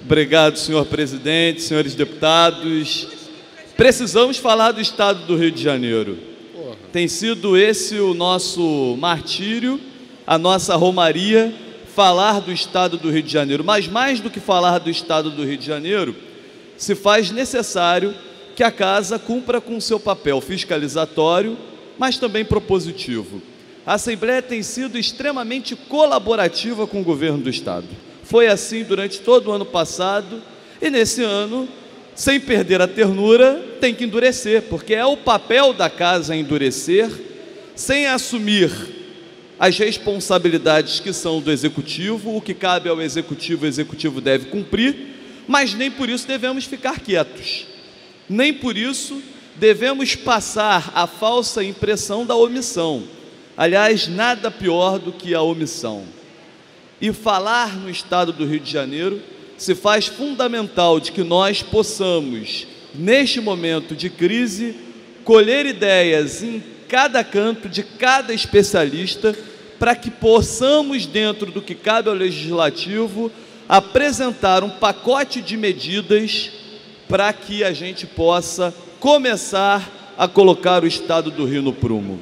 Obrigado, senhor presidente, senhores deputados. Precisamos falar do estado do Rio de Janeiro. Tem sido esse o nosso martírio, a nossa romaria, falar do estado do Rio de Janeiro. Mas mais do que falar do estado do Rio de Janeiro, se faz necessário que a Casa cumpra com seu papel fiscalizatório, mas também propositivo. A Assembleia tem sido extremamente colaborativa com o governo do estado. Foi assim durante todo o ano passado e nesse ano, sem perder a ternura, tem que endurecer, porque é o papel da Casa endurecer, sem assumir as responsabilidades que são do Executivo. O que cabe ao Executivo, o Executivo deve cumprir, mas nem por isso devemos ficar quietos. Nem por isso devemos passar a falsa impressão da omissão. Aliás, nada pior do que a omissão. E falar no estado do Rio de Janeiro se faz fundamental de que nós possamos, neste momento de crise, colher ideias em cada canto de cada especialista, para que possamos, dentro do que cabe ao Legislativo, apresentar um pacote de medidas para que a gente possa começar a colocar o estado do Rio no prumo.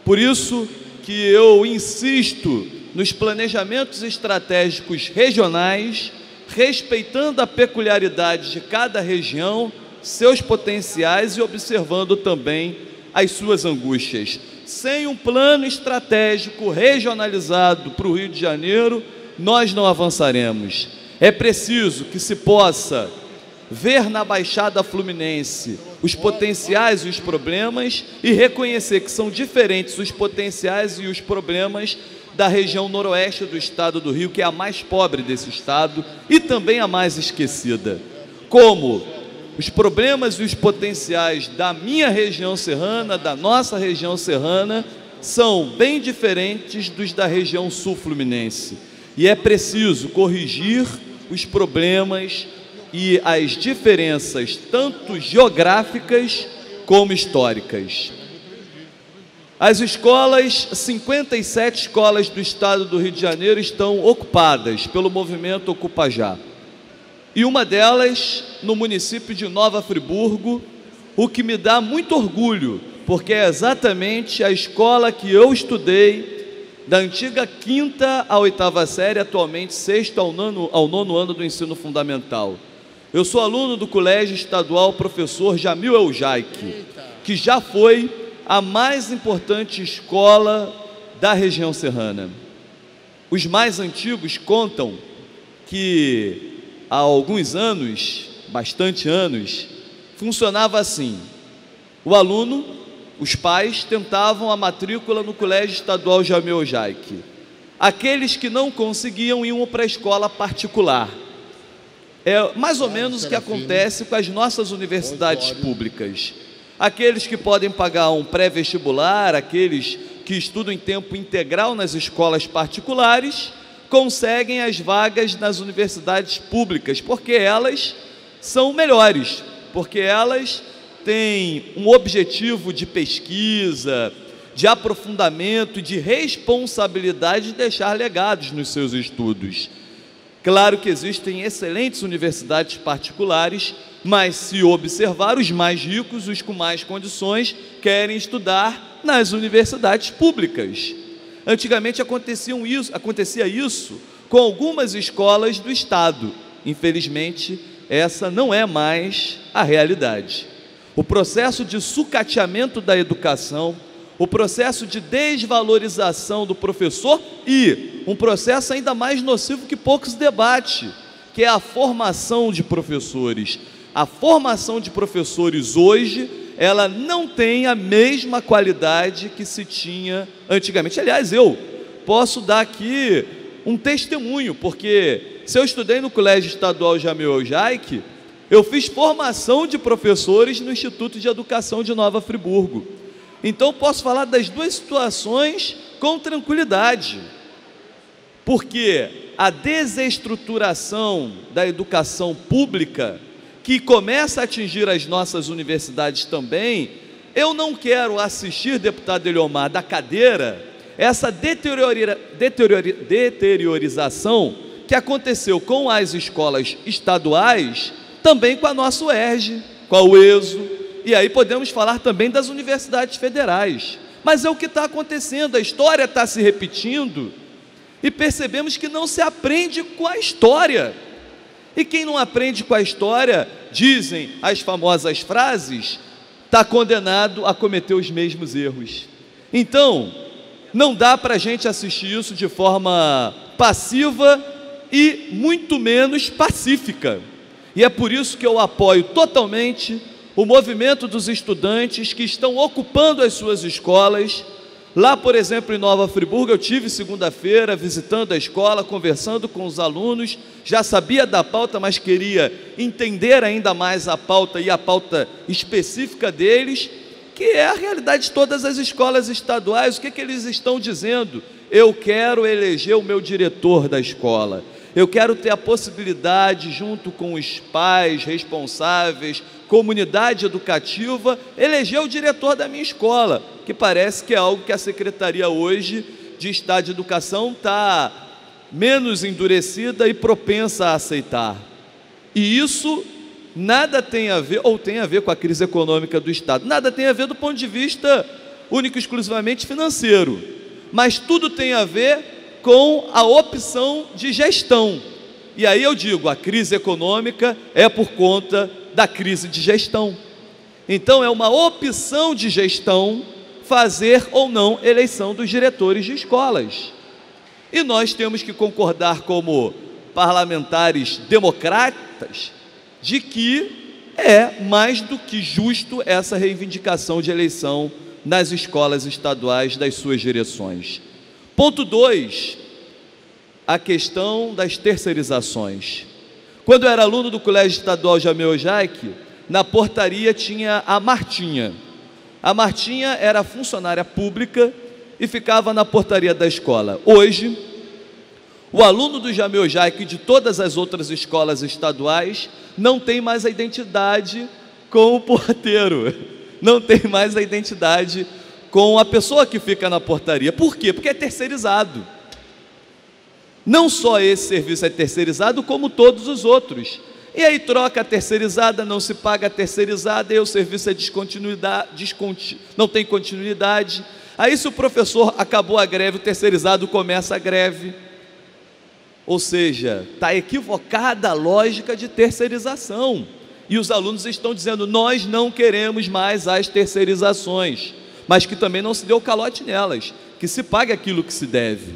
Por isso que eu insisto nos planejamentos estratégicos regionais, respeitando a peculiaridade de cada região, seus potenciais e observando também as suas angústias. Sem um plano estratégico regionalizado para o Rio de Janeiro, nós não avançaremos. É preciso que se possa ver na Baixada Fluminense os potenciais e os problemas e reconhecer que são diferentes os potenciais e os problemas da região noroeste do estado do Rio, que é a mais pobre desse estado e também a mais esquecida. Como os problemas e os potenciais da minha região serrana, da nossa região serrana, são bem diferentes dos da região sul-fluminense. E é preciso corrigir os problemas e as diferenças, tanto geográficas como históricas. As escolas, 57 escolas do estado do Rio de Janeiro estão ocupadas pelo movimento Ocupa Já. E uma delas no município de Nova Friburgo, o que me dá muito orgulho, porque é exatamente a escola que eu estudei, da antiga 5ª à 8ª série, atualmente 6º ao 9º ano do ensino fundamental. Eu sou aluno do Colégio Estadual Professor Jamil Eljaic, que já foi a mais importante escola da região serrana. Os mais antigos contam que há alguns anos, bastante anos, funcionava assim: o aluno, os pais tentavam a matrícula no Colégio Estadual Jamil Eljaic. Aqueles que não conseguiam iam para a escola particular. É mais ou menos o que acontece com as nossas universidades públicas. Aqueles que podem pagar um pré-vestibular, aqueles que estudam em tempo integral nas escolas particulares, conseguem as vagas nas universidades públicas, porque elas são melhores, porque elas têm um objetivo de pesquisa, de aprofundamento, de responsabilidade de deixar legados nos seus estudos. Claro que existem excelentes universidades particulares, mas se observar, os mais ricos, os com mais condições, querem estudar nas universidades públicas. Antigamente acontecia isso com algumas escolas do estado. Infelizmente, essa não é mais a realidade. O processo de sucateamento da educação, o processo de desvalorização do professor e um processo ainda mais nocivo que poucos debate, que é a formação de professores. A formação de professores hoje, ela não tem a mesma qualidade que se tinha antigamente. Aliás, eu posso dar aqui um testemunho, porque se eu estudei no Colégio Estadual Jamil Eljaic, eu fiz formação de professores no Instituto de Educação de Nova Friburgo. Então, posso falar das duas situações com tranquilidade, porque a desestruturação da educação pública, que começa a atingir as nossas universidades também, eu não quero assistir, deputado Eliomar, da cadeira, essa deteriorização que que aconteceu com as escolas estaduais, também com a nossa UERJ, com a UESO, e aí podemos falar também das universidades federais. Mas é o que está acontecendo, a história está se repetindo, e percebemos que não se aprende com a história. E quem não aprende com a história, dizem as famosas frases, está condenado a cometer os mesmos erros. Então, não dá para a gente assistir isso de forma passiva e muito menos pacífica. E é por isso que eu apoio totalmente o movimento dos estudantes que estão ocupando as suas escolas. Lá, por exemplo, em Nova Friburgo, eu tive segunda-feira visitando a escola, conversando com os alunos, já sabia da pauta, mas queria entender ainda mais a pauta e a pauta específica deles, que é a realidade de todas as escolas estaduais. O que eles estão dizendo? Eu quero eleger o meu diretor da escola. Eu quero ter a possibilidade, junto com os pais responsáveis, comunidade educativa, eleger o diretor da minha escola, que parece que é algo que a Secretaria hoje de Estado de Educação está menos endurecida e propensa a aceitar. E isso nada tem a ver, ou tem a ver com a crise econômica do Estado, nada tem a ver do ponto de vista único e exclusivamente financeiro, mas tudo tem a ver com a opção de gestão. E aí eu digo, a crise econômica é por conta da crise de gestão. Então é uma opção de gestão fazer ou não eleição dos diretores de escolas. E nós temos que concordar como parlamentares democratas de que é mais do que justo essa reivindicação de eleição nas escolas estaduais das suas direções. Ponto 2, a questão das terceirizações. Quando eu era aluno do Colégio Estadual Jamil Jaque, na portaria tinha a Martinha. A Martinha era funcionária pública e ficava na portaria da escola. Hoje, o aluno do Jamil Jaque e de todas as outras escolas estaduais não tem mais a identidade com o porteiro, não tem mais a identidade com a pessoa que fica na portaria. Por quê? Porque é terceirizado. Não só esse serviço é terceirizado, como todos os outros. E aí troca a terceirizada, não se paga a terceirizada, e o serviço é não tem continuidade. Aí se o professor acabou a greve, o terceirizado começa a greve. Ou seja, está equivocada a lógica de terceirização. E os alunos estão dizendo, nós não queremos mais as terceirizações, mas que também não se dê o calote nelas, que se pague aquilo que se deve.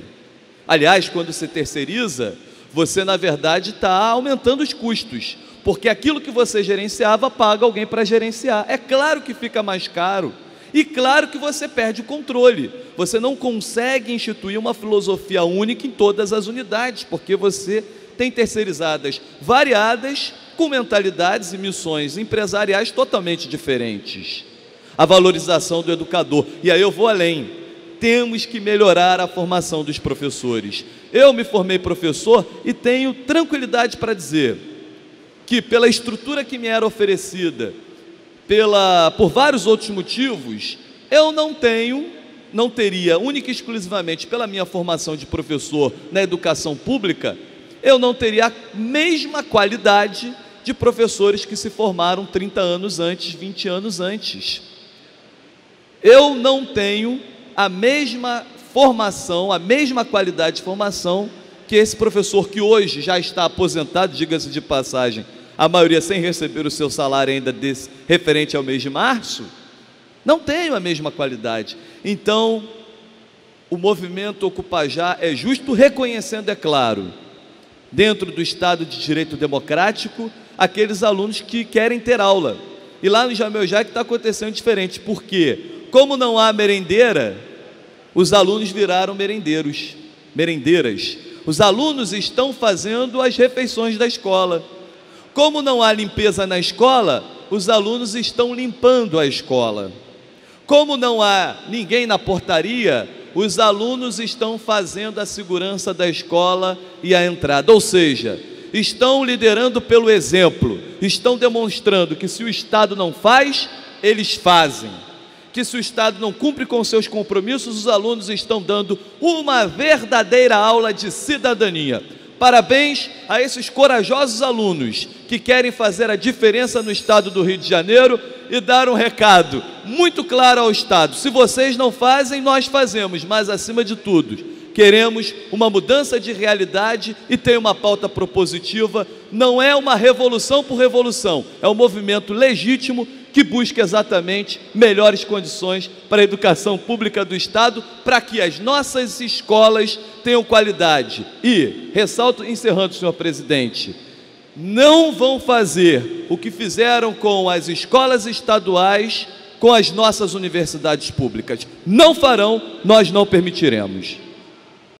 Aliás, quando se terceiriza, você na verdade está aumentando os custos, porque aquilo que você gerenciava, paga alguém para gerenciar. É claro que fica mais caro, e claro que você perde o controle. Você não consegue instituir uma filosofia única em todas as unidades, porque você tem terceirizadas variadas, com mentalidades e missões empresariais totalmente diferentes. A valorização do educador, e aí eu vou além, temos que melhorar a formação dos professores. Eu me formei professor e tenho tranquilidade para dizer que pela estrutura que me era oferecida, por vários outros motivos, eu não teria, única e exclusivamente pela minha formação de professor na educação pública, eu não teria a mesma qualidade de professores que se formaram 30 anos antes, 20 anos antes. Eu não tenho a mesma formação, a mesma qualidade de formação que esse professor que hoje já está aposentado, diga-se de passagem, a maioria sem receber o seu salário ainda referente ao mês de março, não tenho a mesma qualidade. Então, o movimento Ocupa Já é justo, reconhecendo, é claro, dentro do Estado de Direito Democrático, aqueles alunos que querem ter aula. E lá no Jamil Jaque está acontecendo diferente, porque como não há merendeira, os alunos viraram merendeiras. Os alunos estão fazendo as refeições da escola. Como não há limpeza na escola, os alunos estão limpando a escola. Como não há ninguém na portaria, os alunos estão fazendo a segurança da escola e a entrada. Ou seja, estão liderando pelo exemplo, estão demonstrando que se o Estado não faz, eles fazem. Que se o Estado não cumpre com seus compromissos, os alunos estão dando uma verdadeira aula de cidadania. Parabéns a esses corajosos alunos que querem fazer a diferença no estado do Rio de Janeiro e dar um recado muito claro ao Estado: se vocês não fazem, nós fazemos, mas acima de tudo, queremos uma mudança de realidade e tem uma pauta propositiva. Não é uma revolução por revolução, é um movimento legítimo que busca exatamente melhores condições para a educação pública do Estado, para que as nossas escolas tenham qualidade. E, ressalto, encerrando, senhor presidente, não vão fazer o que fizeram com as escolas estaduais, com as nossas universidades públicas. Não farão, nós não permitiremos.